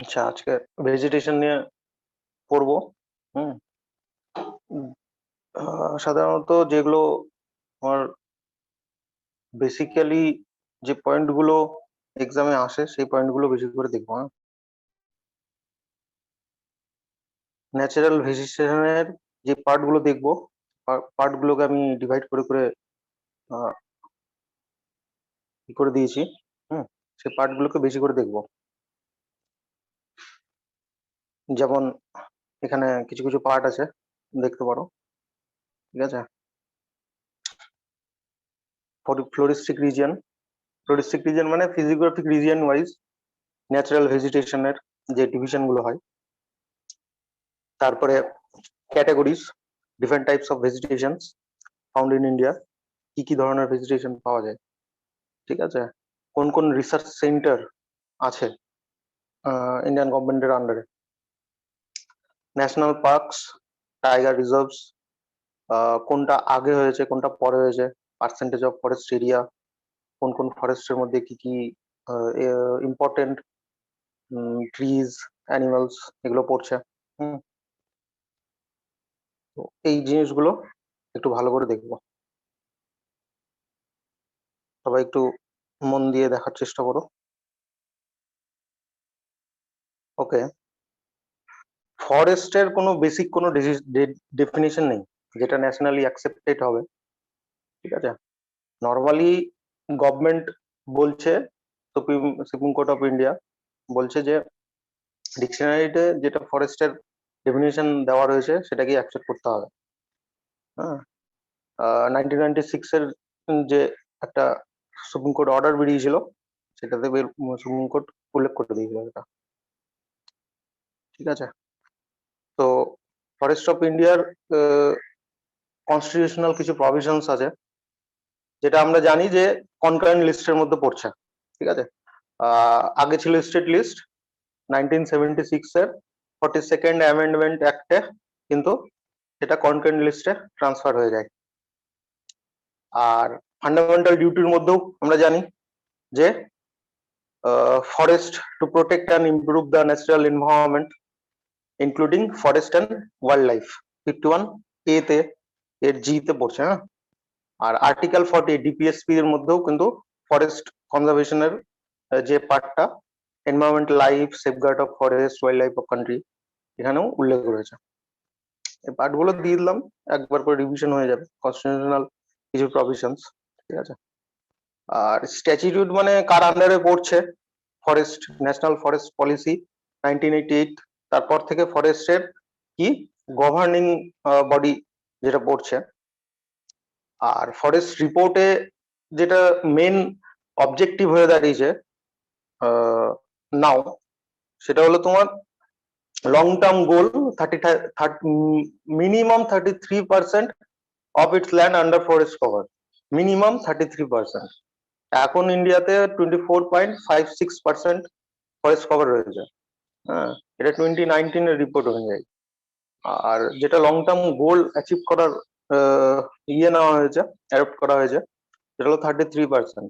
আচ্ছা, আজকে ভেজিটেশন নিয়ে পড়বো। হুম। সাধারণত যেগুলো আমার বেসিক্যালি যে পয়েন্ট গুলো এক্সামে আসে সেই পয়েন্ট গুলো বেশি করে দেখবো। হ্যাঁ, ন্যাচারাল ভেজিটেশনের যে পার্ট গুলো দেখবো, পার্ট গুলোকে আমি ডিভাইড করে করে আহ, ই করে দিয়েছি। হুম। সেই পার্ট গুলোকে বেশি করে দেখবো। যেমন এখানে কিছু কিছু পার্ট আছে, দেখতে পারো। ঠিক আছে। ফ্লোরিস্টিক রিজিয়ন, ফ্লোরিস্টিক রিজিয়ন মানে ফিজিওগ্রাফিক রিজিয়ন ওয়াইজ ন্যাচারাল ভেজিটেশনের যে ডিভিশন গুলো হয়। তারপরে categories, different types of vegetations found in India, কি কি ধরনের ভেজিটেশন পাওয়া যায়। ঠিক আছে। কোন কোন রিসার্চ সেন্টার আছে ইন্ডিয়ান গভর্নমেন্টের আন্ডারে, ন্যাশনাল পার্কস, টাইগার রিজার্ভস, কোনটা আগে হয়েছে কোনটা পরে হয়েছে, পার্সেন্টেজ অফ ফরেস্ট এরিয়া, কোন কোন ফরেস্টের মধ্যে কি কি ইম্পর্টেন্ট ট্রিজ, অ্যানিমালস, এগুলো পড়ছে। হুম। তো এই জিনিসগুলো একটু ভালো করে দেখবো। সবাই একটু মন দিয়ে দেখার চেষ্টা করো। ওকে। ফরেস্টের কোনো বেসিক কোনো ডেফিনিশন নেই যেটা ন্যাশনালি অ্যাকসেপ্টেড হবে। ঠিক আছে। নর্মালি গভর্নমেন্ট বলছে, supreme supreme court of India বলছে যে ডিকশনারিতে যেটা ফরেস্টের ডেফিনিশন দেওয়া রয়েছে সেটাকে অ্যাকসেপ্ট করতে হবে। হ্যাঁ। 1996 এর যে একটা সুপ্রিম কোর্ট অর্ডার বেরিয়েছিল সেটাতে সুপ্রিম কোর্ট উল্লেখ করে দিয়েছিল এটা। ঠিক আছে। তো ফরেস্ট অফ ইন্ডিয়ার কনস্টিটিউশনাল কিছু প্রভিশনস আছে যেটা আমরা জানি যে কনকারেন্ট লিস্টের মধ্যে পড়ছে। ঠিক আছে। আগে ছিল স্টেট লিস্ট, 1976 এর 42nd অ্যামেন্ডমেন্ট অ্যাক্টে কিন্তু সেটা কনকারেন্ট লিস্টে ট্রান্সফার হয়ে যায়। আর ফান্ডামেন্টাল ডিউটির মধ্যেও আমরা জানি যে forest to protect and improve the natural environment including forest and wild life, 51A তে এর জি তে পড়ছে। হ্যাঁ। আর আর্টিকেল 40 ডিপিএসপি এর মধ্যেও কিন্তু ফরেস্ট কনজারভেশনের যে পার্টটা, environmental life, safeguard of forest, wild life of country, এখানেও উল্লেখ রয়েছে। এই পার্টগুলো দিয়ে দিলাম, একবার করে রিভিশন হয়ে যাবে কনস্টিটিউশনাল কিছু প্রভিশনস। ঠিক আছে। আর স্ট্যাটিটিউড মানে কার আন্ডারে পড়ছে, ফরেস্ট ন্যাশনাল ফরেস্ট পলিসি 1988, তারপর থেকে ফরেস্টের কি গভর্নিং বডি যেটা পড়ছে। আর ফরেস্ট রিপোর্টে যেটা মেন অবজেক্টিভ হয়ে দাঁড়িয়েছে নাও, সেটা হলো তোমার long term goal minimum 33% of its land under forest cover, minimum 33%। এখন ইন্ডিয়াতে 24.56% ফরেস্ট কভার রয়েছে। হ্যাঁ, এটা 2019 এর রিপোর্ট অনুযায়ী। আর যেটা লং টার্ম গোল অ্যাচিভ করার নেওয়া হয়েছে, অ্যাডপ্ট করা হয়েছে, সেটা হলো 33%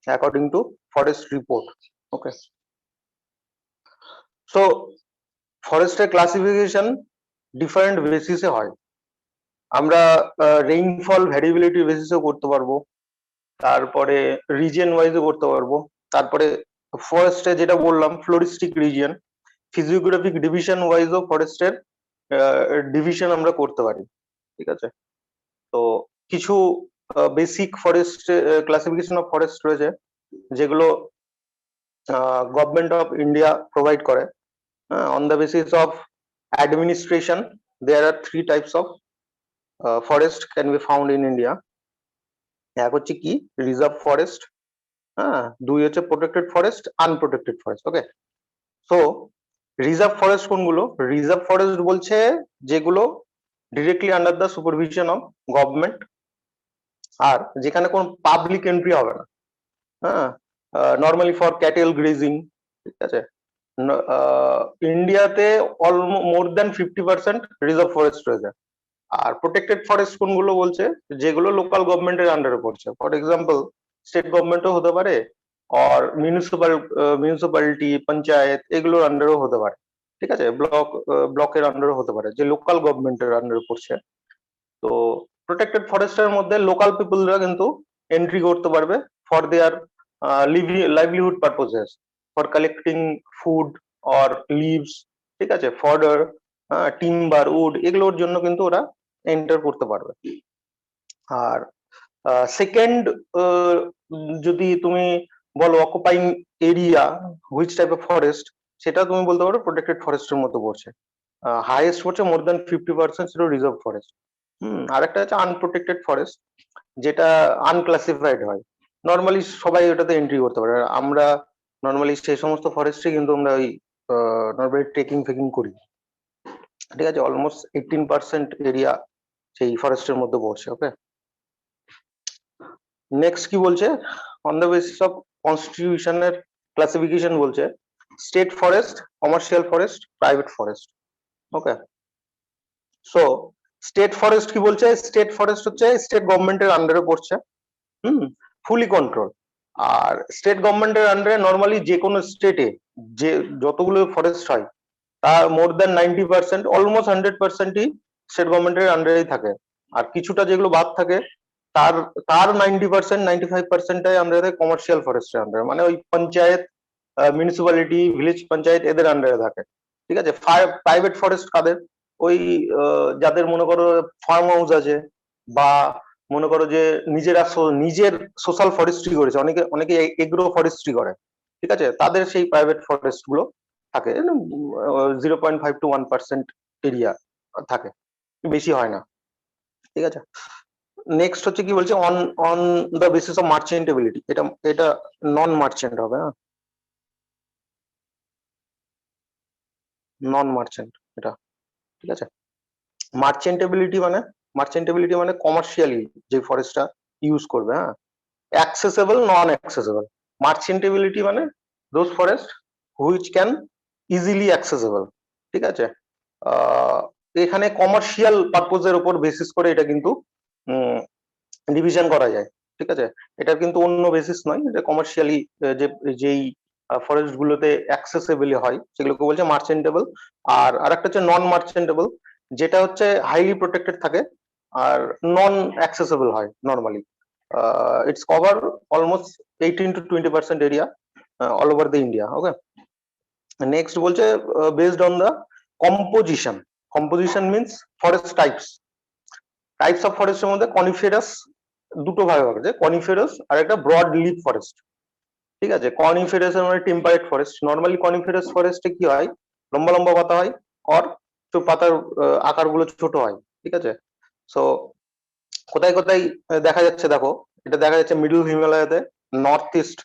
according to forest report. Okay. So ফরেস্টের ক্লাসিফিকেশন ডিফারেন্ট বেসিসে হয়। আমরা রেইনফল ভ্যারিয়েবিলিটি বেসিসেও করতে পারবো, তারপরে রিজিয়ন ওয়াইজও করতে পারবো, তারপরে ফরেস্টে যেটা বললাম ফ্লোরিস্টিক রিজিয়ন, ফিজিওগ্রাফিক ডিভিশন ওয়াইজও ফরেস্টের ডিভিশন আমরা করতে পারি। ঠিক আছে। তো কিছু basic forest classification of forest রয়েছে যেগুলো গভর্নমেন্ট অফ ইন্ডিয়া প্রোভাইড করে। On the basis of administration, there are three types of forest can be found in India. এক হচ্ছে কি রিজার্ভ ফরেস্ট, হ্যাঁ, দুই হচ্ছে protected forest, unprotected forest. Okay. So reserve forest কোনগুলো, রিজার্ভ ফরেস্ট বলছে যেগুলো directly under the supervision of government, আর যেখানে কোনো পাবলিক এন্ট্রি হবে না। হ্যাঁ, নর্মালি ফর ক্যাটেল গ্রেজিং। ঠিক আছে। ইন্ডিয়াতে মোর দেন 50% রিজার্ভ ফরেস্ট রয়েছে। আর প্রোটেক্টেড ফরেস্ট কোনগুলো বলছে যেগুলো লোকাল গভর্নমেন্টের আন্ডারে পড়ছে, ফর এক্সাম্পল স্টেট গভর্নমেন্টও হতে পারে, আর মিউনিসিপ্যালিটি, পঞ্চায়েত এগুলোর আন্ডারেও হতে পারে, ঠিক আছে, ব্লকের আন্ডারও হতে পারে, যে লোকাল গভর্নমেন্টের আন্ডারে পড়ছে। তো প্রোটেক্টেড ফরেস্টের মধ্যে লোকাল পিপলরা কিন্তু এন্ট্রি করতে পারবে for their livelihood purposes, for collecting food or leaves, ঠিক আছে, ফডার, টিম্বার, উড, এগুলোর জন্য কিন্তু ওরা এন্টার করতে পারবে। আর সেকেন্ড, যদি তুমি বলো occupying area which type of forest, সেটা তুমি বলতে পারো প্রোটেক্টেড ফরেস্টের মধ্যে পড়ছে। হাইয়েস্ট পড়ছে মোর দ্যান 50% ছিল রিজার্ভ ফরেস্ট। আর একটা হচ্ছে আনপ্রোটেক্টেড ফরেস্ট, যেটা আনক্লাসিফাইড হয়। নর্মালি সবাই ওটাতে এন্ট্রি করতে পারে। আমরা নর্মালি সেই সমস্ত ফরেস্টে কিন্তু আমরা ওই নর্মালি ট্রেকিং ফেকিং করি, ঠিক আছে। অলমোস্ট 18% এরিয়া সেই ফরেস্টের মধ্যে পড়ছে। ওকে, নেক্সট কি বলছে, অন দ্য বেসিস অফ কনস্টিটিউশনের ক্লাসিফিকেশন বলছে state forest, commercial forest, private forest. Okay, so state forest কি বলছে, স্টেট ফরেস্ট হচ্ছে স্টেট গভর্নমেন্টের আন্ডারে পড়ছে, ফুলি কন্ট্রোল। আর স্টেট গভর্নমেন্টের আন্ডারে নর্মালি যে কোনো স্টেটে যে যতগুলো ফরেস্ট হয় তার মোর দ্যান 90%, অলমোস্ট 100%ই স্টেট গভর্নমেন্টের আন্ডারেই থাকে। আর কিছুটা যেগুলো বাদ থাকে তার তার 90%, 95%টাই আন্ডারে কমার্শিয়াল ফরেস্টের আন্ডারে, মানে ওই পঞ্চায়েত, মিউনিসিপ্যালিটি, ভিলেজ পঞ্চায়েত এদের আন্ডারে থাকে, ঠিক আছে। প্রাইভেট ফরেস্ট কাদের, ওই যাদের মনে করো ফার্ম হাউস আছে, বা মনে করো যে নিজের সোশ্যাল ফরেস্ট্রি করেছে, অনেকে অনেকে এগ্রো ফরেস্ট্রি করে, ঠিক আছে, তাদের সেই প্রাইভেট ফরেস্ট গুলো থাকে 0.5 to 1% এরিয়া থাকে, বেশি হয় না, ঠিক আছে। নেক্সট হচ্ছে কি বলছে, on on the basis of merchantability, এটা এটা নন মার্চেন্ট হবে, হ্যাঁ, নন মার্চেন্ট এটা, ঠিক আছে। মার্চেন্টেবিলিটি মানে, মার্চেন্টেবিলিটি মানে কমার্শিয়ালি যে ফরেস্টটা ইউজ করবে, হ্যাঁ। অ্যাক্সেসেবল, নন অ্যাক্সেসেবল। মার্চেন্টেবিলিটি মানে those forest which can easily accessible, ঠিক আছে। এখানে কমার্শিয়াল পারপোজের উপর বেসিস করে এটা কিন্তু ডিভিশন করা যায়, ঠিক আছে। এটা কিন্তু অন্য বেসিস নয়, এটা কমার্শিয়ালি যে যেই ফরেস্ট গুলোতে অ্যাক্সেসেবল হয় সেগুলোকে বলছে মার্চেন্টেবল। আর আরেকটা হচ্ছে নন মার্চেন্টেবল, যেটা হচ্ছে হাইলি প্রোটেক্টেড থাকে আর নন অ্যাক্সেসেবল হয় normally. It's cover almost 18 to 20% area all over the India. Okay, next বলছে based on the composition. Composition means forest types. Types of ফরেস্টের মধ্যে কনিফেরাস দুটো ভাগ আছে, কনিফেরাস আর একটা ব্রড লিফ ফরেস্ট, ঠিক আছে। কনিফেরাস এর মানে টেম্পারেট ফরেস্ট। নর্মালি কনিফেরাস ফরেস্টে কি হয়, লম্বা লম্বা পাতা হয়, আর পাতার আকার গুলো ছোট হয়, ঠিক আছে। সো কোথায় কোথায় দেখা যাচ্ছে দেখো, এটা দেখা যাচ্ছে মিডল হিমালয়াতে, নর্থ ইস্ট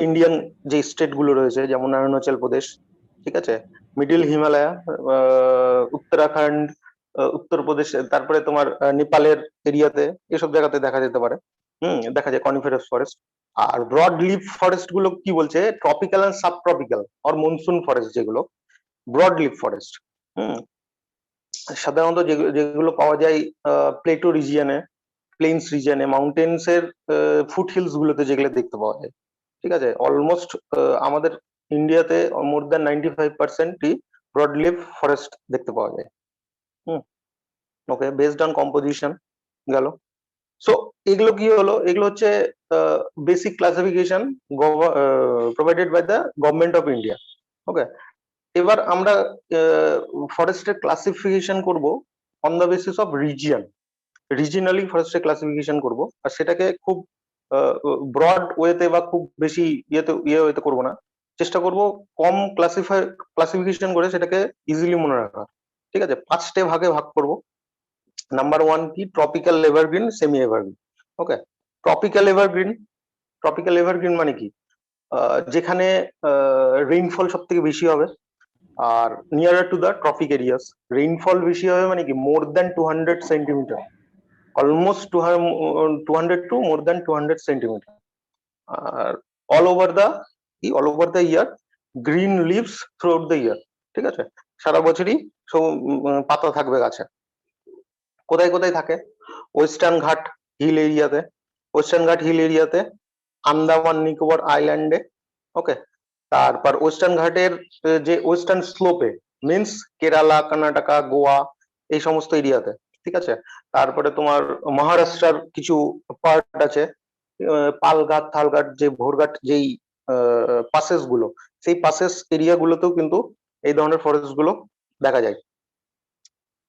ইন্ডিয়ান যে স্টেট গুলো রয়েছে যেমন অরুণাচল প্রদেশ, ঠিক আছে, মিডল হিমালয়া, উত্তরাখণ্ড, উত্তরপ্রদেশ, তারপরে তোমার নেপালের এরিয়াতে, এসব জায়গাতে দেখা যেতে পারে, দেখা যায় কনিফেরাস ফরেস্ট। আর ব্রড লিফ ফরেস্ট গুলো কি বলছে, ট্রপিক্যাল এন্ড সাব ট্রপিক্যাল আর মনসুন ফরেস্ট, যেগুলো ব্রড লিফ ফরেস্ট, সাধারণত যেগুলো পাওয়া যায় প্লেটো রিজিয়নে, প্লেন্স রিজিয়নে, মাউন্টেন্স এর ফুট হিলস গুলোতে যেগুলো দেখতে পাওয়া যায়, ঠিক আছে। অলমোস্ট আমাদের ইন্ডিয়াতে মোর দ্যান 95%ই ব্রড লিফ ফরেস্ট দেখতে পাওয়া যায়। ওকে, বেসড অন কম্পোজিশন গেল। সো এগুলো কি হলো, এগুলো হচ্ছে basic classification provided by the government of India. Okay, এবার আমরা ফরেস্টের ক্লাসিফিকেশন করব on the basis of region. Regionally ফরেস্টের ক্লাসিফিকেশন করব, আর সেটাকে খুব ব্রড ওয়েতে বা খুব বেশি ইয়েতে করবো না, চেষ্টা করব কম ক্লাসিফিকেশন করে সেটাকে ইজিলি মনে রাখা, ঠিক আছে। 5টে ভাগে ভাগ করব। নাম্বার 1 কি, tropical evergreen, semi evergreen. Okay, tropical evergreen, tropical evergreen মানে কি, যেখানে রেইনফল সব থেকে বেশি হবে, আর nearer to the tropic areas. Rainfall বেশি হবে মানে কি, more than 200 centimeter, almost 200 to more than 200 centimeter. আর all over the year, green leaves throughout the year, ঠিক আছে, সারা বছরই সব পাতা থাকবে গাছে। কোথায় কোথায় থাকে, ওয়েস্টার্ন ঘাট হিল এরিয়াতে, ওয়েস্টার্ন ঘাট হিল এরিয়াতে আন্দামান নিকোবর আইল্যান্ডে। ওকে, তারপর ওয়েস্টার্ন ঘাটের যে ওয়েস্টার্ন স্লোপে মিন্স কেরালা, কর্ণাটকা, গোয়া, এই সমস্ত এরিয়াতে, ঠিক আছে। তারপরে তোমার মহারাষ্ট্রের কিছু পার্ট আছে, পালঘাট, থালঘাট, যে ভোরঘাট, যেই পাসেস গুলো, সেই পাসেস এরিয়া গুলোতেও কিন্তু এই ধরনের ফরেস্ট গুলো দেখা যায়।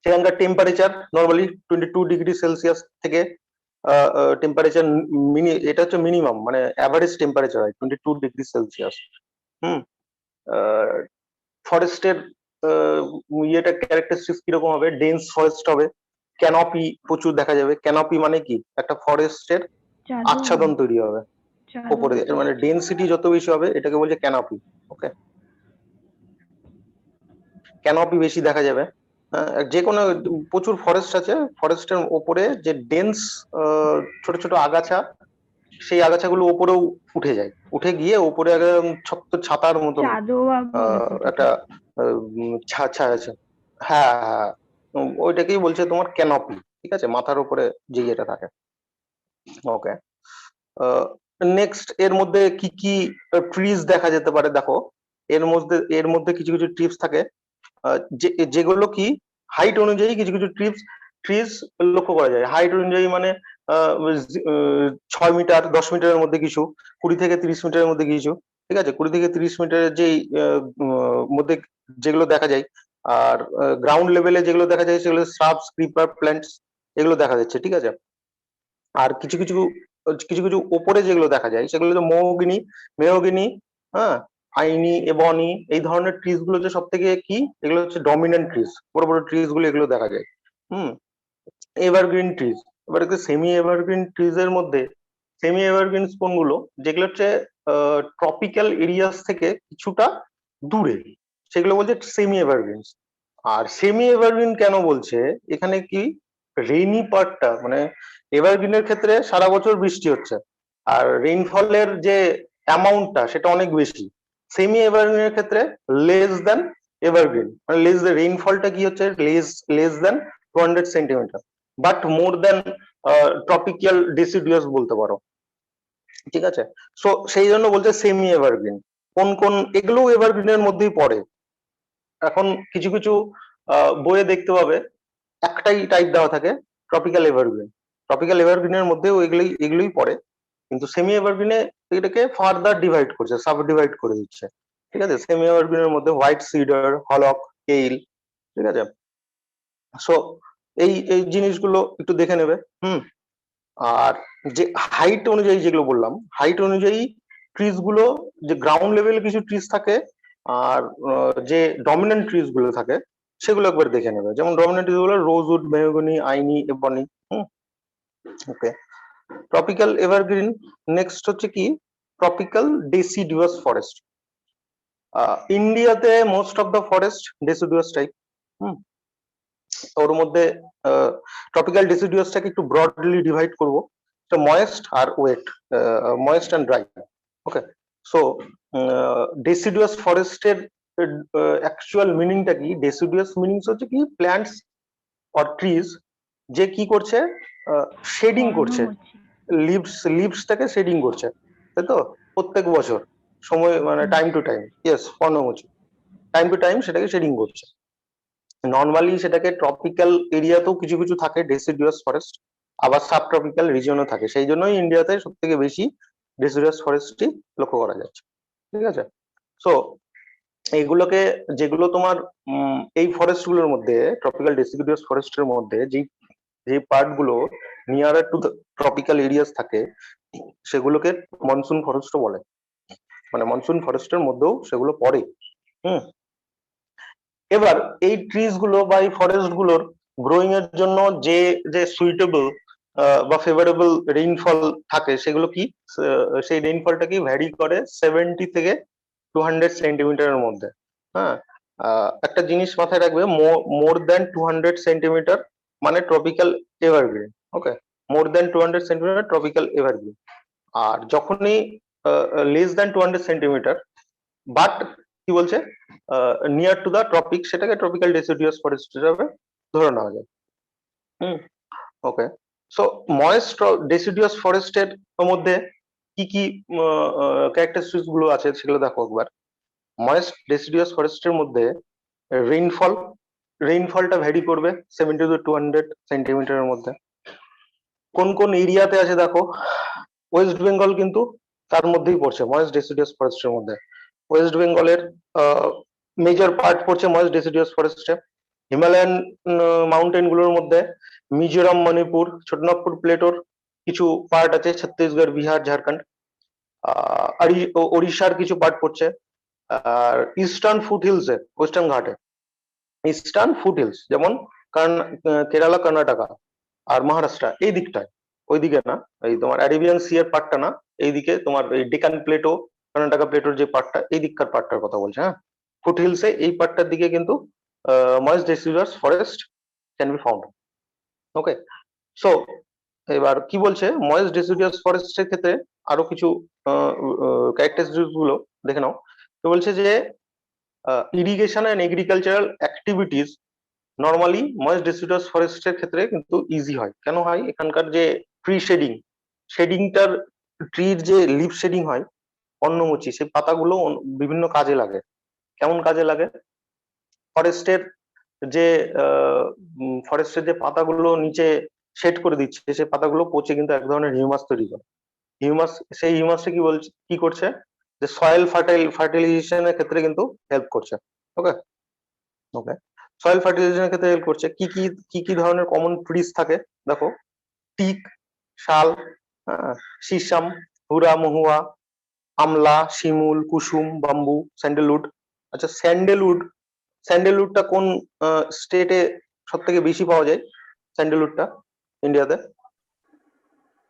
সেখানকার টেম্পারেচার নর্মালি 22 ডিগ্রি সেলসিয়াস থেকে টেম্পারেচার এটা হচ্ছে মিনিমাম, মানে অ্যাভারেজ টেম্পারেচার হয় 22 ডিগ্রি সেলসিয়াস। হুম। ফরেস্টের ইয়েটা ক্যারেক্টারিস্টিক্স কিরকম হবে? ডেন্স ফরেস্ট হবে, ক্যানপি প্রচুর দেখা যাবে। ক্যানপি মানে কি? একটা ফরেস্টের আচ্ছাদন তৈরি হবে উপরে, মানে ডেন্সিটি যত বেশি হবে এটাকে বলছে ক্যানপি। ওকে, ক্যানপি বেশি দেখা যাবে। যে কোনো প্রচুর ফরেস্ট আছে, ফরেস্টের ওপরে যে ডেন্স ছোট ছোট আগাছা, সেই আগাছাগুলো ওপরেও উঠে যায়, উঠে গিয়ে ওপরে একদম ছোট্ট ছাতার মতন একটা ছাছা আছে। হ্যাঁ হ্যাঁ, ওইটাকেই বলছে তোমার ক্যানপি, ঠিক আছে, মাথার উপরে যে ইয়েটা থাকে। ওকে, নেক্সট এর মধ্যে কি কি ট্রিজ দেখা যেতে পারে? দেখো, এর মধ্যে কিছু কিছু ট্রিপস থাকে যেগুলো কি হাইট অনুযায়ী কিছু কিছু ট্রিজ লক্ষ্য করা যায়। হাইট অনুযায়ী মানে 6 মিটার 10 মিটারের মধ্যে কিছু, 20 থেকে 30 মিটারের মধ্যে কিছু, ঠিক আছে, 20 থেকে 30 মিটারের যেই মধ্যে যেগুলো দেখা যায়। আর গ্রাউন্ড লেভেলে যেগুলো দেখা যায় সেগুলো শ্রাবস, ক্রিপার, প্ল্যান্টস, এগুলো দেখা যাচ্ছে, ঠিক আছে। আর কিছু কিছু কিছু কিছু ওপরে যেগুলো দেখা যায় সেগুলো হচ্ছে মেহগিনি, হ্যাঁ, আইনি, এবনি, এই ধরনের ট্রিজ গুলো যে সব থেকে কি, এগুলো হচ্ছে ডমিনেন্ট ট্রিজ, বড় বড় ট্রিজ গুলো এগুলো দেখা যায়। হুম। এভারগ্রিন ট্রিজ, এবার সেমি এভারগ্রিন ট্রিজ এর মধ্যে সেমি এভারগ্রিন কোনগুলো? যেগুলো হচ্ছে ট্রপিক্যাল এরিয়াস থেকে কিছুটা দূরে, সেগুলো বলছে সেমি এভারগ্রিন। আর সেমি এভারগ্রিন কেন বলছে? এখানে কি রেইনি পার্টটা, মানে এভারগ্রিনের ক্ষেত্রে সারা বছর বৃষ্টি হচ্ছে, আর রেইনফলের যে অ্যামাউন্টটা সেটা অনেক বেশি। সেমি এভারগ্রিনের ক্ষেত্রে লেস দেন এভারগ্রিন, মানে রেইনফলটা কি হচ্ছে, less than 200 centimetre, but more than tropical deciduous বলতে পারো, ঠিক আছে। সো সেই জন্য বলছে সেমি এভারগ্রিন। কোন কোন এগুলো এভারগ্রিনের মধ্যেই পড়ে। এখন কিছু কিছু বইয়ে দেখতে পাবে একটাই টাইপ দেওয়া থাকে, ট্রপিক্যাল এভারগ্রিন। ট্রপিক্যাল এভারগ্রিনের মধ্যেও এগুলোই পড়ে, কিন্তু সেমি এভারগ্রিনে এটাকে ফার্দার ডিভাইড করছে, সাব ডিভাইড করে দিচ্ছে, ঠিক আছে। সেমি এভারগ্রিনের মধ্যে হোয়াইট সিডার, হলক, কেইল, ঠিক আছে। সো এই এই জিনিসগুলো একটু দেখে নেবে। হুম। আর যে হাইট অনুযায়ী যেগুলো বললাম, হাইট অনুযায়ী ট্রিজ গুলো, যে গ্রাউন্ড লেভেলে কিছু ট্রিজ থাকে, আর যে ডমিনেন্ট ট্রিজ গুলো থাকে সেগুলো একবার দেখে নেবে। যেমন ডমিনেন্ট ট্রিজ গুলো rosewood, mahogany, aini, ebony. Hmm. Okay, tropical evergreen. Next হচ্ছে কি, ট্রপিক্যাল ডেসিডুয়াস ফরেস্ট। ইন্ডিয়াতে most of the forest deciduous type. Hmm. ওর মধ্যে ট্রপিক্যাল ডেসিডুয়াসটাকে একটু ব্রডলি ডিভাইড করবো, ময়েস্ট আর wet, moist and dry. Okay, so deciduous ফরেস্টের অ্যাকচুয়াল মিনিংটা কি? ডেসিডুয়াস মিনিংস হচ্ছে কি, প্ল্যান্টস অর ট্রিজ যে কি করছে, শেডিং করছে, লিভসটাকে শেডিং করছে, তাই তো, প্রত্যেক বছর সময়, মানে টাইম টু টাইম, ইয়েস, পর্ণমোচী, টাইম টু টাইম সেটাকে শেডিং করছে। নর্মালি সেটাকে ট্রপিক্যাল এরিয়াতেও কিছু কিছু থাকে ডেসিডুয়াস ফরেস্ট, আবার সাব ট্রপিক্যাল রিজিয়নও থাকে, সেই জন্যই ইন্ডিয়াতে সব থেকে বেশি ডেসিডুয়াস ফরেস্টই লক্ষ্য করা যাচ্ছে, ঠিক আছে। সো এইগুলোকে, যেগুলো তোমার এই ফরেস্ট গুলোর মধ্যে, ট্রপিক্যাল ডেসিডুয়াস ফরেস্টের মধ্যে যে পার্ট গুলো নিয়ারার টু ট্রপিক্যাল এরিয়াস থাকে সেগুলোকে মনসুন ফরেস্টও বলে, মানে মনসুন ফরেস্টের মধ্যেও সেগুলো পড়ে। হুম। এবার এই ট্রিজ গুলো বা এই ফরেস্ট গুলোর গ্রোয়িং এর জন্য যে যে সুইটেবল বা ফেভারেবল রেইনফল থাকে সেগুলো কি, সেই রেইনফলটা কি ভ্যারি করে 70 থেকে 200 সেন্টিমিটারের মধ্যে। হ্যাঁ, একটা জিনিস মাথায় রাখবে, মোর দেন 200 সেন্টিমিটার মানে ট্রপিক্যাল এভারগ্রিন। ওকে, মোর দেন 200 সেন্টিমিটার ট্রপিক্যাল এভারগ্রিন। আর যখনই লেস দেন 200 সেন্টিমিটার বাট কি বলছে, নিয়ার টু দা ট্রপিক, সেটাকে ট্রপিক্যাল ডেসিডুয়াস ফরেস্ট হিসাবে ধরে নেওয়া যায়। হুম। ওকে, সো ময়েস্ট ডেসিডুয়াস ফরেস্টের মধ্যে কি কি ক্যারেক্টারিস্টিক্স গুলো আছে সেগুলো দেখো একবার। ময়েস্ট ডেসিডিয়াস ফরেস্টের মধ্যে রেইনফল, রেইনফলটা ভ্যারি করবে 70 to 200 সেন্টিমিটারের মধ্যে। কোন কোন এরিয়াতে আছে দেখো, ওয়েস্ট বেঙ্গল কিন্তু তার মধ্যেই পড়ছে ময়েস্ট ডেসিডিয়াস ফরেস্টের মধ্যে। ওয়েস্ট বেঙ্গলের মেজর পার্ট পড়ছে ময়েস্ট ডেসিডিয়াস ফরেস্টে। হিমালয়ান মাউন্টেন গুলোর মধ্যে মিজোরাম, মণিপুর, ছোটনাগপুর প্লেটোর কিছু পার্ট আছে, ছত্তিশগড়, বিহার, ঝাড়খণ্ড, ওড়িশার কিছু পার্ট পড়ছে। আর ইস্টার্ন ফুট হিলসে, ওয়েস্টার্ন ঘাটে ইস্টার্ন ফুট হিলস যেমন কেরালা, কর্ণাটকা আর মহারাষ্ট্র এই দিকটায়, ওইদিকে না, এই তোমার অ্যারাবিয়ান সি এর পার্টটা না, এইদিকে তোমার এই ডেকান প্লেটো, কর্ণাটকা প্লেটোর যে পার্টটা, এই দিককার পার্টটার কথা বলছে। হ্যাঁ, ফুট হিলসে এই পার্টটার দিকে কিন্তু moist deciduous forest can be found. Okay, so এবার কি বলছে ময়েস্ট ডেসিডুয়াস ফরেস্টের ক্ষেত্রে আরো কিছু ক্যারেক্টারিস্টিক্স গুলো দেখে নাও। তো বলছে যে irrigation and agricultural activities normally moist deciduous ফরেস্টের ক্ষেত্রে কিন্তু ইজি হয়। কেন হয়? এখানকার যে ট্রি শেডিং, শেডিংটার, ট্রির যে লিফ শেডিং হয় পর্ণমোচী, সেই পাতাগুলো বিভিন্ন কাজে লাগে। কেমন কাজে লাগে? ফরেস্টের যে ফরেস্টের যে পাতাগুলো নিচে শেড করে দিচ্ছে, সেই পাতাগুলো পচে কিন্তু এক ধরনের হিউমাস তৈরি করে। হিউমাস, সেই হিউমাসটা কি বলছে, কি করছে, যে সয়েল ফার্টিলাইজেশনের ক্ষেত্রে কিন্তু হেল্প করছে। ওকে, ওকে, সয়েল ফার্টিলাইজেশনের ক্ষেত্রে হেল্প করছে। কি কি ধরনের কমন ট্রিজ থাকে দেখো, টিক, শাল, সিসাম, হুরা, মহুয়া, আমলা, শিমুল, কুসুম, বাম্বু, স্যান্ডেলউড। আচ্ছা, স্যান্ডেলউড, স্যান্ডেলউডটা কোন স্টেটে সব থেকে বেশি পাওয়া যায়? স্যান্ডেলউডটা ইন্ডিয়াতে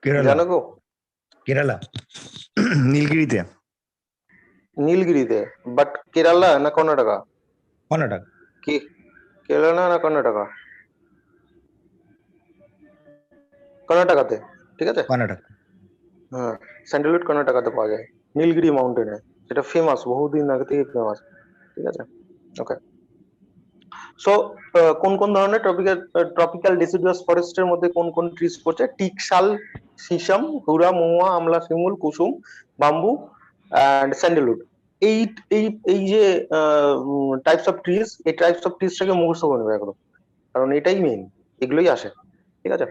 কেরালা, জানো গো? কেরালা নীলগিরিতে। নীলগিরিতে, বাট কেরালা না কর্ণাটকা? কর্ণাটক। কি কেরালা না কর্ণাটকা? কর্ণাটকাতে, ঠিক আছে। কর্ণাটক। হ্যাঁ, স্যান্ডেলউড কর্ণাটকাতে পাওয়া যায়, নীলগিরি মাউন্টেনে, সেটা ফেমাস, বহুদিন আগে থেকে ফেমাস, ঠিক আছে। ওকে, সো কোন কোন ধরনের ট্রপিক্যাল ডিসিডুয়াস ফরেস্টের মধ্যে কোন কোন ট্রিজ পড়ছে? টিক, শাল, sesame, Hura, Mahua, Amla, Shimul, Kusum, bamboo and sandalwood. এই এই এই যে টাইপস অফ ট্রিজ, এই টাইপস অফ ট্রিজটাকে মুখস্থ করে নেবে একদম, কারণ এটাই মেইন, এগুলোই আসে, ঠিক আছে।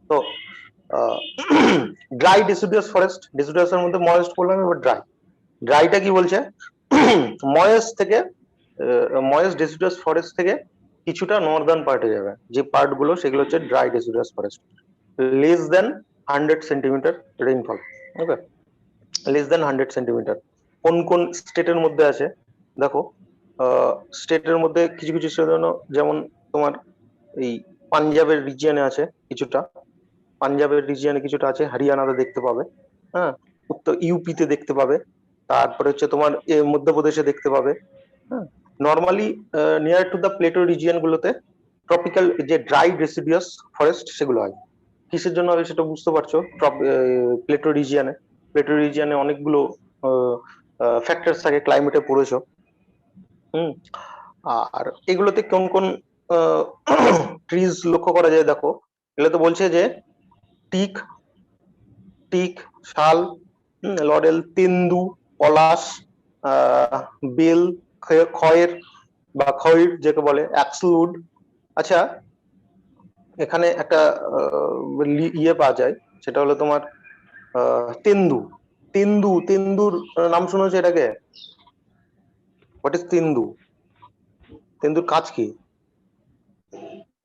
তো ড্রাই ডিসিডুয়াস ফরেস্ট, ডিসিডুয়াস এর মধ্যে ময়েস্ট বললাম, এবার ড্রাই। ড্রাইটা কি বলছে? ময়েস্ট থেকে, ময়েস্ট ডেসিডুয়াস ফরেস্ট থেকে কিছুটা নর্দার্ন পার্টে যাবে, যে পার্ট গুলো সেগুলো হচ্ছে dry deciduous forest. Less than 100 centimeter rainfall. Okay, less than 100 centimeter. কোন কোন স্টেটের মধ্যে আছে দেখো, স্টেটের মধ্যে কিছু কিছু state যেমন তোমার এই পাঞ্জাবের রিজিয়নে আছে কিছুটা, পাঞ্জাবের রিজিয়নে কিছুটা আছে, হরিয়ানাতে দেখতে পাবে, হ্যাঁ, উত্তর ইউপিতে দেখতে পাবে, তারপরে হচ্ছে তোমার মধ্যপ্রদেশে দেখতে পাবে। হ্যাঁ, normally near to the plateau region গুলোতে ট্রপিক্যাল যে ড্রাই ডেসিডিয়াস ফরেস্ট সেগুলো হয়। কিসের জন্য হবে সেটা বুঝতে পারছো? প্লেটো রিজিয়নে, প্লেটো রিজিয়নে অনেকগুলো ফ্যাক্টরস থাকে, ক্লাইমেটে পড়েছো। হুম, আর এগুলোতে কোন কোন ট্রিজ লক্ষ্য করা যায় দেখো, এগুলো তো বলছে যে টিক, টিক, শাল, লরেল, তেন্দু, পলাশ, বেল, খয়ের বা খয়ের যেকে বলে, অ্যাক্সলউড। আচ্ছা, এখানে একটা ইয়ে পাওয়া যায়, সেটা হলো তোমার তেন্দু। তেন্দুর নাম শুনেছো এটাকে? What is tendu? তেন্দুর কাজ কি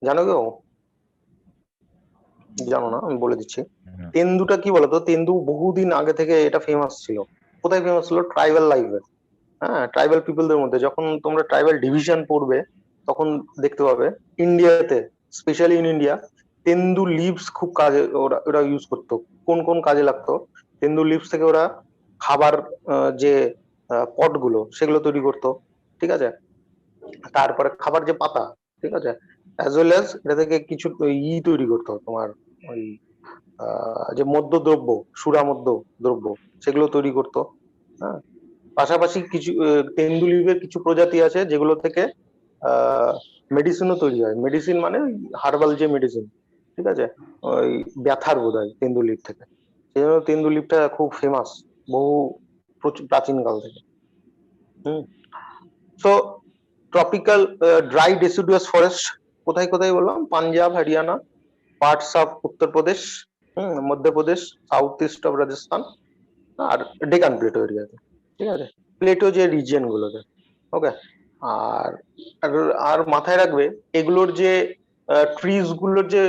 জানো কেউ? জানো না, আমি বলে দিচ্ছি। তেন্দুটা কি বলতো, তেন্দু বহুদিন আগে থেকে এটা ফেমাস ছিল। কোথায় ফেমাস ছিল? ট্রাইবাল লাইফে। হ্যাঁ, ট্রাইবাল পিপলদের মধ্যে যখন তোমরা ট্রাইবাল ডিভিশন পড়বে তখন দেখতে পাবে ইন্ডিয়াতে, specially in India, tendu leaves খুব কাজে ওরা ওরা ইউজ করতো। কোন কোন কাজে লাগতো? তেন্দু লিভস থেকে ওরা খাবার, যে পট গুলো সেগুলো তৈরি করতো, ঠিক আছে। তারপরে খাবার যে পাতা, ঠিক আছে, অ্যাজ ওয়েল অ্যাজ এটা থেকে কিছু তৈরি করতো তোমার, ওই যে মদ্য দ্রব্য, সুরা মদ্য দ্রব্য, সেগুলো তৈরি করতো। হ্যাঁ, পাশাপাশি কিছু তেন্দু লিভের কিছু প্রজাতি আছে যেগুলো থেকে মেডিসিনও তৈরি হয়। মেডিসিন মানে হার্বাল যে মেডিসিন, ঠিক আছে, ওই ব্যথার বোধ হয় তেন্দু লিভ থেকে, সেই জন্য তেন্দুলিপটা খুব ফেমাস বহু প্রাচীন কাল থেকে। So tropical dry deciduous forest কোথায় কোথায় বললাম? Punjab, Haryana, parts of Uttar Pradesh, Madhya Pradesh, south east of Rajasthan, আর ডেকান প্লেটো এরিয়াতে। ঠিক আছে, প্লেটো যে রিজিয়ন গুলোতে। ওকে, আর আর মাথায় রাখবে এগুলোর যে ট্রিজ গুলোর যে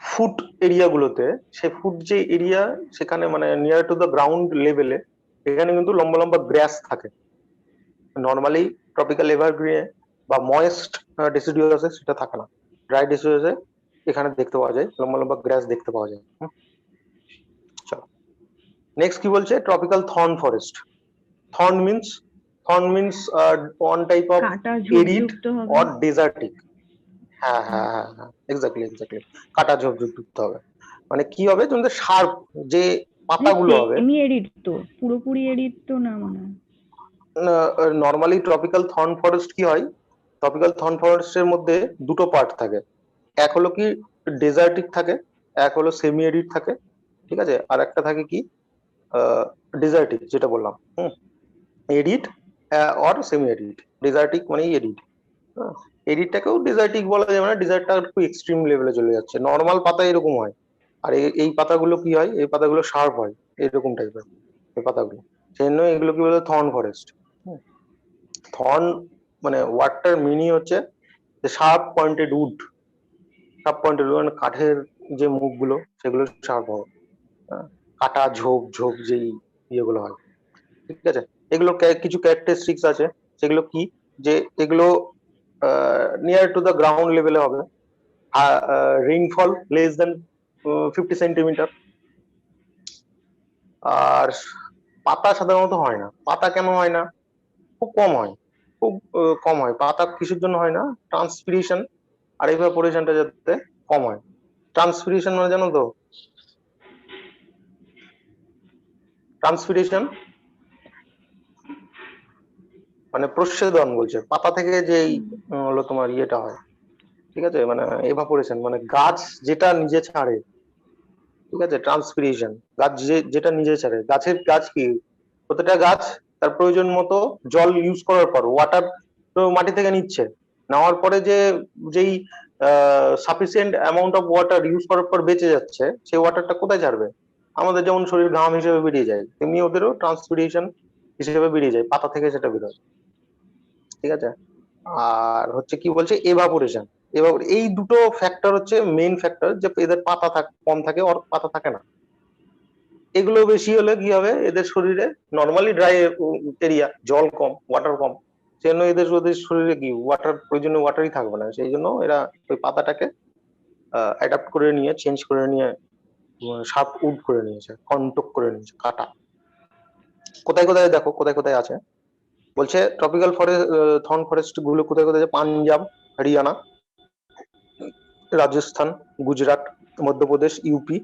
ফুট এরিয়া গুলোতে, সে ফুট যে এরিয়া সেখানে মানে নিয়ার টু দ্য গ্রাউন্ড লেভেলে এখানে কিন্তু লম্বা লম্বা গ্রাস থাকে। নর্মালি ট্রপিক্যাল এভারগ্রিনে বা ময়েস্ট ডেসিডুয়াসে সেটা থাকে না। ড্রাই ডেসিডুয়াসে এখানে দেখতে পাওয়া যায়, লম্বা লম্বা গ্রাস দেখতে পাওয়া যায়। চলো নেক্সট কি বলছে? Tropical thorn forest. Thorn means one type of কাটা এরিড ঝোপযুক্ত হবে। Or desertic. হ্যাঁ হ্যাঁ হ্যাঁ হ্যাঁ, এক্স্যাক্টলি কাটা ঝোপযুক্ত হবে। মানে কি হবে? তোমাদের শার্প যে পাতাগুলো হবে, সেমি এরিড তো, পুরোপুরি এরিড তো না মনে হয়। নর্মালি ট্রপিক্যাল থর্ন ফরেস্ট কি হয়? ট্রপিক্যাল থর্ন ফরেস্টের মধ্যে দুটো পার্ট থাকে। এক হলো কি ডেজার্টিক থাকে, এক হলো সেমি এরিড থাকে। ঠিক আছে, আর একটা থাকে কি ডেজার্টিক, যেটা বললাম। Arid or semi arid. Desertic মানে এরিড। এরিডটাকেও ডেজার্টিক বলা যাবে না, ডেজার্টটা একটু এক্সট্রিম লেভেলে চলে যাচ্ছে। নর্মাল পাতা এরকম হয়, আর এই পাতাগুলো কি হয়? এই পাতাগুলো শার্প হয়, এরকম টাইপের এই পাতাগুলো। সেই জন্য এগুলো কি বলে? Thorn forest. থর্ন মানে ওয়ার্ডটার মিনিং হচ্ছে যে sharp pointed wood. Sharp pointed মানে কাঠের যে মুখগুলো সেগুলো শার্প হবে। কাটা ঝোপ ঝোপ যেই ইয়েগুলো হয়। ঠিক আছে, এগুলো কিছু ক্যারেক্টারিস্টিক্স আছে। সেগুলো কি? যে এগুলো নিয়ার টু দ্য গ্রাউন্ড লেভেলে হবে, রেইনফল লেস দেন 50 সেন্টিমিটার, আর পাতা সাধারণত হয় না। পাতা কেন হয় না? খুব কম হয়, খুব কম হয়। পাতা কিসের জন্য হয় না? ট্রান্সপিরেশন আর ইভাপোরেশনটা যাতে কম হয়। ট্রান্সপিরেশন মানে জানো তো? ট্রান্সপিরেশন মানে প্রস্বেদন বলছে, পাতা থেকে যে হলো তোমার ইয়েটা হয়। ঠিক আছে, মানে এভাপোরেশন মানে গাছ যেটা নিজে ছাড়ে। ঠিক আছে, ট্রান্সপিরেশন গাছ যেটা নিজে ছাড়ে। গাছ কি, প্রত্যেকটা গাছ তার প্রয়োজন মতো জল ইউজ করার পর ওয়াটার তো মাটি থেকে নিচ্ছে, নেওয়ার পরে যেই sufficient amount of water use করার পর বেঁচে যাচ্ছে, সেই ওয়াটারটা কোথায় ছাড়বে? আমাদের যেমন শরীর ঘাম হিসেবে বেরিয়ে যায়, তেমনি ওদেরও ট্রান্সপিরেশন হিসেবে বেরিয়ে যায়, পাতা থেকে সেটা বেরোয়। ঠিক আছে, আর হচ্ছে কি বলছে এভাপোরেশন। এবার এই দুটো ফ্যাক্টর হচ্ছে মেইন ফ্যাক্টর, যে এদের পাতা কম থাকে আর পাতা থাকে না। এগুলো বেশি হলে কি হবে? এদের শরীরে নর্মালি ড্রাই এরিয়া, জল কম, ওয়াটার কম, সেই জন্য ওদের শরীরে কি ওয়াটার, প্রয়োজনীয় ওয়াটারই থাকবে না। সেই জন্য এরা ওই পাতাটাকে অ্যাডাপ্ট করে নিয়ে, চেঞ্জ করে নিয়ে, শার্প উড করে নিয়েছে, কন্টক করে নিয়েছে, কাটা। কোথায় কোথায় দেখো, কোথায় কোথায় আছে বলছে ট্রপিক্যাল ফরেস্ট, থর্ন ফরেস্ট গুলো কোথায় কোথায় আছে? পাঞ্জাব, হরিয়ানা, রাজস্থান, গুজরাট, মধ্যপ্রদেশ, ইউপি,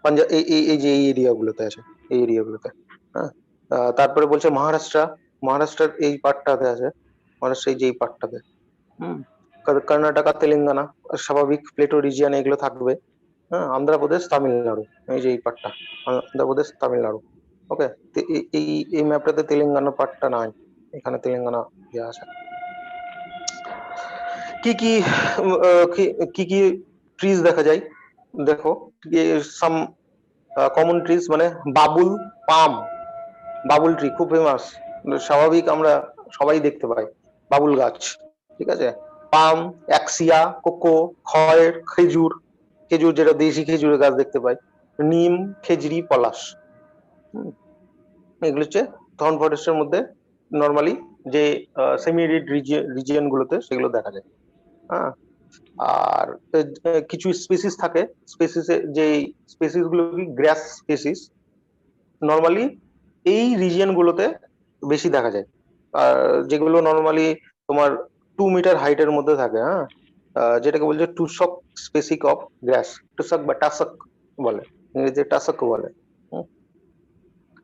পাঞ্জাব, এই যে এই এরিয়া গুলোতে আছে, এই এরিয়া গুলোতে। হ্যাঁ, তারপরে বলছে মহারাষ্ট্রের এই পার্টটাতে আছে, মহারাষ্ট্রের এই যে এই পার্টটাতে। কর্ণাটকা, তেলেঙ্গানা স্বাভাবিক প্লেটো রিজিয়ন এগুলো থাকবে। হ্যাঁ, আন্ধ্রপ্রদেশ, তামিলনাড়ু, এই যে এই পার্টটা, আন্ধ্রপ্রদেশ, তামিলনাড়ু। ওকে, এই এই ম্যাপটাতে তেলেঙ্গানা পার্টটা নাই, এখানে তেলেঙ্গানা ইয়ে আছে। কি কি কি কি ট্রিজ দেখা যায় দেখো? সাম কমন ট্রিজ মানে বাবুল, পাম। বাবুল ট্রি খুব ফেমাস, স্বাভাবিক আমরা সবাই দেখতে পাই বাবুল গাছ। ঠিক আছে, পাম, অ্যাক্সিয়া, কোকো, খয়ের, খেজুর, খেজুর যেটা দেশি খেজুরের গাছ দেখতে পাই, নিম, খেজড়ি, পলাশ। এগুলো হচ্ছে থর্ন ফরেস্টের মধ্যে নর্মালি যে সেমি এরিড রিজিয়ন গুলোতে সেগুলো দেখা যায়। হ্যাঁ, আর কিছু স্পেসিস থাকে, স্পেসিসে যে স্পেসিস গুলো কি গ্রাস স্পেসিস, নর্মালি এই রিজিয়ন গুলোতে বেশি দেখা যায়। আর যেগুলো নর্মালি তোমার 2 মিটার হাইটের মধ্যে থাকে। হ্যাঁ, যেটাকে বলছে টুসক স্পেসিক অফ গ্রাস, টুসক বা টাসক বলে, ইংরেজিতে টাসক বলে।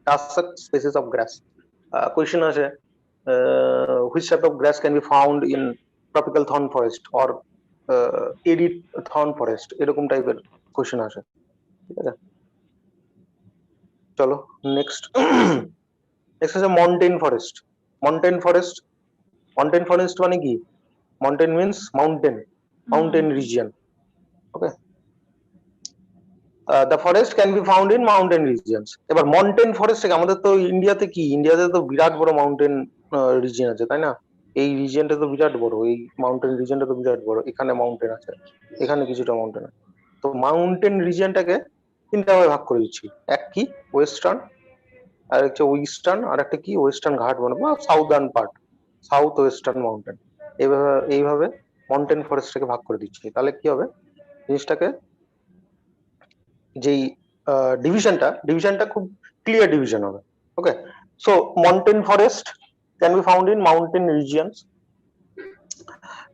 টাসক স্পেসিস অফ গ্রাস। কোয়েশ্চেন আছে which type of grass can be found in tropical thorn forest or arid thorn forest, এরকম টাইপের কোয়েশ্চেন আসে। ঠিক আছে, চলো নেক্সট নেক্সট আছে mountain forest. Mountain forest, mountain forest মানে কি? Mountain means mountain, mountain region. Okay, the forest can be found in mountain regions. এবার মাউন্টেন ফরেস্ট থেকে আমাদের তো ইন্ডিয়াতে কি, ইন্ডিয়াতে তো বিরাট বড় মাউন্টেন রিজিয়ন আছে, তাই না? এই রিজিয়নটা তো বিরাট বড়, এই মাউন্টেন রিজিয়নটা তো বিরাট বড়। এখানে মাউন্টেন আছে, এখানে কিছুটা মাউন্টেন আছে। তো মাউন্টেন রিজিয়নটাকে তিনটা ভাবে ভাগ করে দিচ্ছি। এক কি ওয়েস্টার্ন, আর হচ্ছে ইস্টার্ন, আর একটা কি ওয়েস্টার্ন ঘাট মানে বা southern part, south western mountain. এইভাবে এইভাবে মাউন্টেন ফরেস্টটাকে ভাগ করে দিচ্ছি। তাহলে কি হবে জিনিসটাকে, যেই ডিভিশনটা খুব ক্লিয়ার ডিভিশন হবে। Okay, so mountain forest can be found in mountain regions.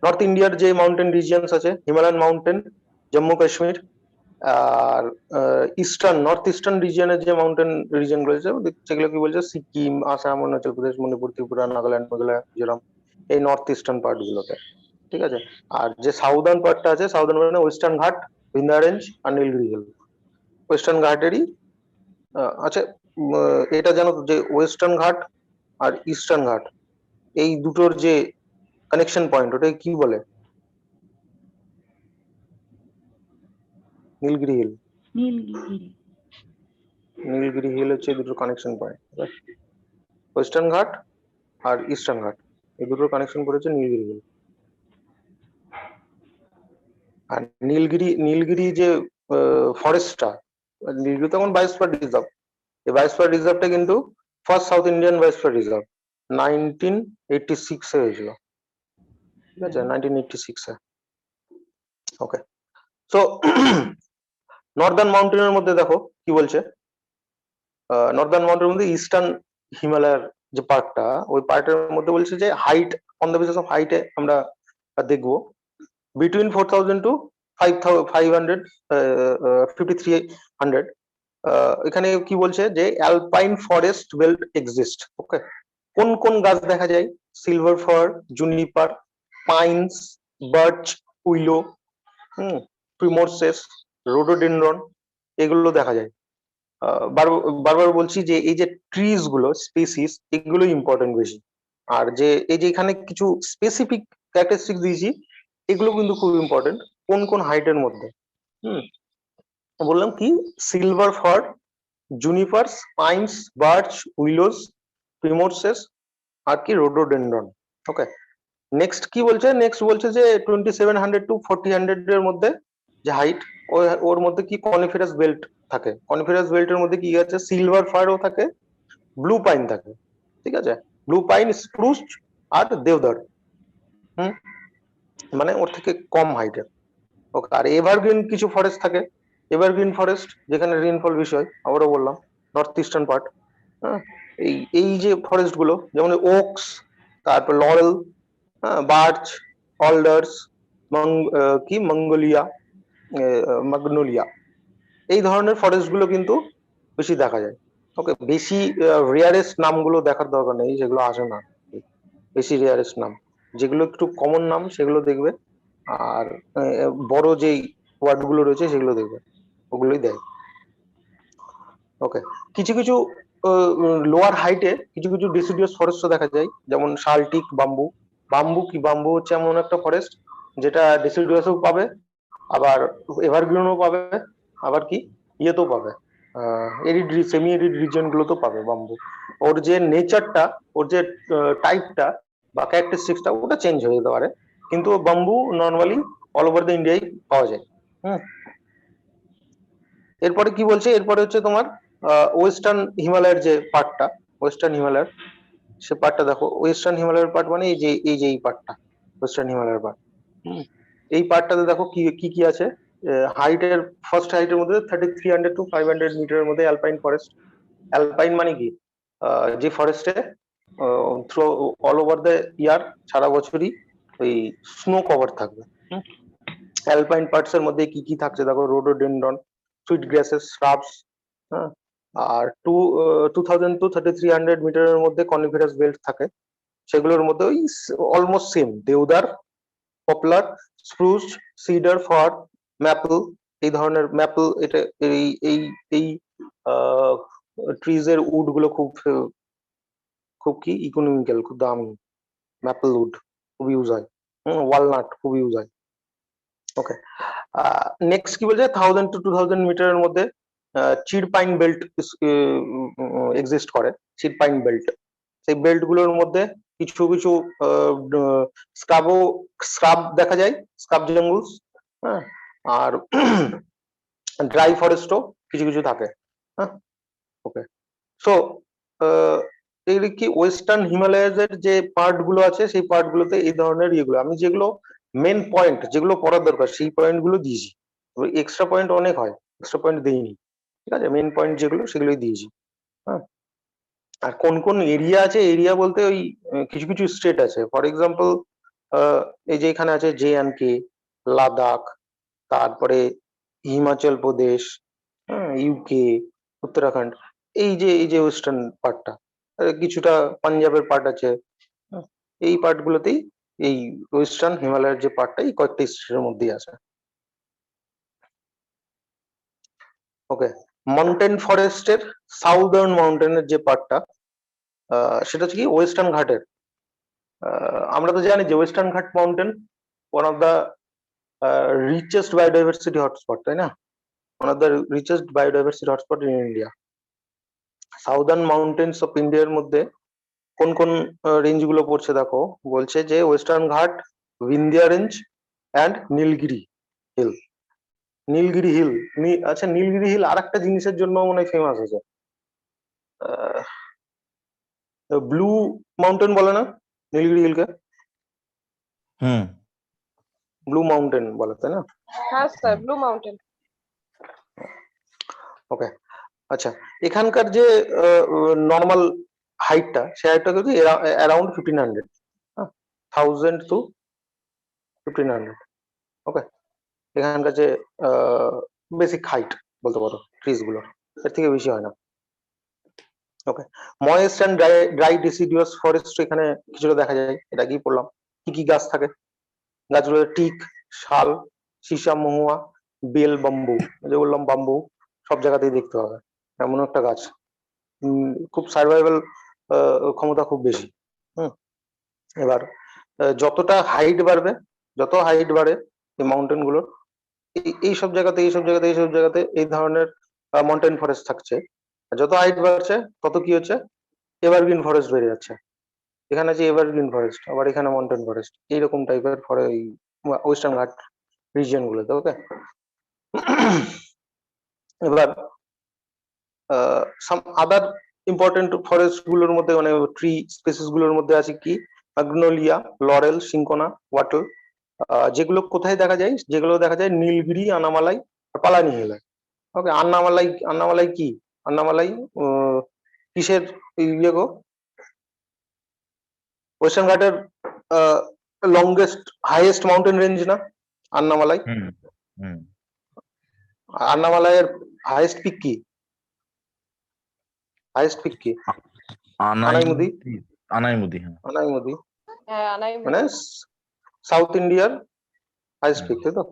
North ইন্ডিয়ার যে মাউন্টেন রিজিয়নস আছে, হিমালয়ান মাউন্টেন, জম্মু কাশ্মীর, আর ইস্টার্ন নর্থ ইস্টার্ন রিজিয়নের যে মাউন্টেন রিজিয়ন রয়েছে সেগুলো কি বলছে, সিকিম, আসাম, অরুণাচল প্রদেশ, মণিপুর, ত্রিপুরা, নাগাল্যান্ড, মেঘালয়, মিজোরাম, এই নর্থ ইস্টার্ন পার্ট গুলোতে। ঠিক আছে, আর যে সাউদার্ন পার্টটা আছে, সাউদার্ন মানে ওয়েস্টার্ন ঘাট, ভিন্দা রেঞ্জ আর নীলগিরি হিল। ওয়েস্টার্ন ঘাটেরই আচ্ছা, এটা জানো তো যে ওয়েস্টার্ন ঘাট আর ইস্টার্ন ঘাট এই দুটোর যে কানেকশন পয়েন্ট, ওটাকে কি বলে? নীলগিরি হিল। নীলগিরি। নীলগিরি হিল হচ্ছে এই দুটোর কানেকশন পয়েন্ট। ওয়েস্টার্ন ঘাট আর ইস্টার্ন ঘাট এই দুটোর কানেকশন করেছে নীলগিরি হিল। আর নীলগিরি যে ফরেস্টটা, নীলগিরি তখন বায়োস্ফিয়ার রিজার্ভ। এই বায়োস্ফিয়ার রিজার্ভটা কিন্তু first south Indian biosphere reserve 1986 এ হয়েছিল। ঠিক আছে, 1986 এ। ওকে, সো নর্দার্ন মাউন্টেনের মধ্যে দেখো কি বলছে। নর্দার্ন মাউন্টেনের মধ্যে ইস্টার্ন হিমালয়ের যে পার্টটা, ওই পার্টের মধ্যে বলছে যে height, on the basis of হাইটে আমরা দেখবো বিটুইন 4000 টু 5300। এখানে কি বলছে যে alpine forest belt exist. Okay, কোন কোন গাছ দেখা যায়? Silver fir, juniper, pines, birch, willow, primroses, rhododendron, এগুলো দেখা যায়। বারবার বলছি যে এই যে ট্রিজ গুলো স্পেসিস, এগুলো ইম্পর্টেন্ট বেশি। আর যে এই যে এখানে কিছু স্পেসিফিক ক্যারেক্টারিস্টিক দিয়েছি, এগুলো কিন্তু খুব ইম্পর্টেন্ট। কোন কোন হাইটের মধ্যে বললাম কি, সিলভার ফার, জুনিপার্স, পাইনস, বার্চ, উইলোস, প্রিমোরসেস আর কি রোডোডেনড্রন। ওকে, নেক্সট কি বলছে? নেক্সট বলছে যে 2700 টু 4000 এর মধ্যে যে হাইট, ওর মধ্যে কি কনিফেরাস বেল্ট থাকে। কনিফেরাস বেল্টের মধ্যে কি আছে? সিলভার ফারও থাকে, ব্লু পাইন থাকে। ঠিক আছে, ব্লু পাইন, স্প্রুস আর দেওদার। মানে ওর থেকে কম হাইটের। ওকে, আর এভারগ্রিন কিছু ফরেস্ট থাকে। এভারগ্রিন ফরেস্ট যেখানে রেইনফল বিষয় আবারও বললাম, নর্থ ইস্টার্ন পার্ট। হ্যাঁ, এই এই যে ফরেস্ট গুলো যেমন ওকস, তারপর লরেল, বার্চ, অলডার্স, কি মঙ্গোলিয়া, ম্যাগনোলিয়া, এই ধরনের ফরেস্ট গুলো কিন্তু বেশি দেখা যায়। ওকে, বেশি রেয়ারেস্ট নামগুলো দেখার দরকার নেই, যেগুলো আসে না। বেশি রেয়ারেস্ট নাম, যেগুলো একটু কমন নাম সেগুলো দেখবে, আর বড় যেই ওয়ার্ড গুলো রয়েছে সেগুলো দেখবে, ওগুলোই দেয়। ওকে, কিছু কিছু লোয়ার হাইটে কিছু কিছু ডিসিডিয়াস ফরেস্টও দেখা যায়, যেমন শালটিক বাম্বু। বাম্বু হচ্ছে এমন একটা ফরেস্ট যেটা ডিসিডিয়াসও পাবে, আবার এভারগ্রিনও পাবে, আবার কি ইয়েতেও পাবে, এরিড সেমি এরিড রিজন গুলোতেও পাবে বাম্বু। ওর যে নেচারটা, ওর যে টাইপটা বা ক্যারেক্টারিস্টিক্সটা, ওটা চেঞ্জ হয়ে যেতে পারে, কিন্তু bamboo normally all over the ইন্ডিয়ায় পাওয়া যায়। এরপরে কি বলছে? এরপরে হচ্ছে তোমার ওয়েস্টার্ন হিমালয়ের যে পার্টটা, ওয়েস্টার্ন হিমালয়ের সে পার্টটা দেখো। ওয়েস্টার্ন হিমালয়ের পার্ট মানে এই পার্টটা ওয়েস্টার্ন হিমালয়ের পার্ট। এই পার্টটাতে দেখো কি কি কি আছে। হাইটের, ফার্স্ট হাইটের মধ্যে 3300 টু 500 মিটারের মধ্যে অ্যালপাইন ফরেস্ট। অ্যালপাইন মানে কি? যে ফরেস্টে through all over the year, সারা বছরই ওই স্নো কভার থাকবে। অ্যালপাইন পার্টস এর মধ্যে কি কি থাকছে দেখো, রোডোডেনড্রন, সুইট গ্রাসেস, শ্রাবস, হ্যাঁ, আর 2000 টু 3300 মিটারের মধ্যে কনিফেরাস বেল্ট থাকে। সেগুলোর মধ্যে ওই almost same, deodar, poplar, spruce, cedar, fir, maple, এই ধরনের ম্যাপল, এটা এই এই এই ট্রিজ এর উড গুলো খুব খুব কি ইকোনমিক্যাল, খুব দামি। ম্যাপল উড খুব ইউজ হয়, ওয়ালনাট খুব ইউজ হয়। ওকে, নেক্সট কি বলছে, 1000 to 2000 মিটারের মধ্যে চিড পাইন বেল্ট এক্সিস্ট করে। চিড পাইন বেল্ট, সেই বেল্ট গুলোর মধ্যে কিছু কিছু স্ক্রাব দেখা যায়, স্ক্রাব জঙ্গলস, হ্যাঁ, আর ড্রাই ফরেস্টও কিছু কিছু থাকে। হ্যাঁ, ওকে। সো এই কি ওয়েস্টার্ন হিমালয়ের যে পার্ট গুলো আছে, সেই পার্ট গুলোতে এই ধরনের ইয়েগুলো, আমি যেগুলো মেন পয়েন্ট যেগুলো পড়ার দরকার সেই পয়েন্ট গুলো দিয়েছি। এক্সট্রা পয়েন্ট অনেক হয়, এক্সট্রা পয়েন্ট দিইনি, ঠিক আছে। মেন পয়েন্ট যেগুলো সেগুলোই দিয়েছি। হ্যাঁ, আর কোন কোন এরিয়া আছে, এরিয়া বলতে ওই কিছু কিছু স্টেট আছে, ফর এক্সাম্পল এই যে এখানে আছে JNK, লাদাখ, তারপরে হিমাচল প্রদেশ, হ্যাঁ, UK, উত্তরাখণ্ড, এই যে ওয়েস্টার্ন পার্টটা, কিছুটা পাঞ্জাবের পার্ট আছে। হ্যাঁ, এই পার্ট গুলোতেই এই ওয়েস্টার্ন হিমালয়ের যে পার্টটা এই কয়েকটা স্টেটের মধ্যেই আছে। ওকে, মাউন্টেন ফরেস্টের সাউদার্ন মাউন্টেনের যে পার্টটা, সেটা হচ্ছে কি ওয়েস্টার্ন ঘাটের। আমরা তো জানি যে ওয়েস্টার্ন ঘাট mountain one of the richest biodiversity hotspot, তাই না? One of the richest biodiversity hotspot in India. Southern mountains of ইন্ডিয়ার মধ্যে কোন কোন রেঞ্জ গুলো পড়ছে দেখো, বলছে যে western Ghat, Vindhya range and Nilgiri hill. Nilgiri hill, আচ্ছা নীলগিরি হিল আর একটা জিনিসের জন্য মনে হয় ফেমাস আছে, ব্লু মাউন্টেন বলে না নীলগিরি হিলকে? হুম। ব্লু মাউন্টেন বলে, তাই না? হ্যাঁ স্যার, ব্লু মাউন্টেন। ওকে, আচ্ছা, এখানকার যে নর্মাল হাইটটা, সেই হাইটটা কিন্তু অ্যারাউন্ড 1500, 1000 to 1500। ওকে, এখানকার যে বেসিক হাইট বলতে পারো ট্রিজ গুলো, এর থেকে বেশি হয় না। ওকে, ময়েস্ট অ্যান্ড ড্রাই ডিসিডিউয়াস ফরেস্ট এখানে কিছুটা দেখা যায়। এটা কি পড়লাম, কি কি গাছ থাকে, গাছগুলো টিক, শাল, সীসা, মহুয়া, বেল, বাম্বু। যে বললাম বাম্বু সব জায়গাতেই দেখতে হবে, এমন একটা গাছ, খুব সার্ভাইভাল ক্ষমতা খুব বেশি। এবার যতটা হাইট বাড়বে, যত হাইট বাড়ে এই মাউন্টেন গুলোর, এইসব জায়গাতে এই ধরনের মাউন্টেন ফরেস্ট থাকছে। যত হাইট বাড়ছে তত কি হচ্ছে, এভারগ্রিন ফরেস্ট বেড়ে যাচ্ছে। এখানে আছে এভারগ্রিন ফরেস্ট, আবার এখানে মাউন্টেন ফরেস্ট, এইরকম টাইপের ওয়েস্টার্ন ঘাট রিজিয়ন গুলোতে। ওকে, এবার সাম আদার ইম্পর্টেন্ট ফরেস্ট গুলোর মধ্যে, মানে ট্রি স্পেসিস গুলোর মধ্যে আছে কি, ম্যাগনোলিয়া, লরেল, সিঙ্কোনা, ওয়াটল। যেগুলো কোথায় দেখা যায়, যেগুলো দেখা যায় নীলগিরি, আনামালাই আর পালানি হিলে। ওকে, আন্নামালাই কি, আন্নামালাই কিসের ইয়ে গো, ওয়েস্টার্ন ঘাটের লংগেস্ট হাইয়েস্ট মাউন্টেন রেঞ্জ না আন্নামালাই? হুম। হুম। আন্নামালাইয়ের হাইয়েস্ট পিক কি, হাইয়েস্ট পিক কি? আনাইমুদি। আনাইমুদি, হ্যাঁ। আনাইমুদি হ্যাঁ, মানে সাউথ ইন্ডিয়ার হাইয়েস্ট পিক, তাই তো?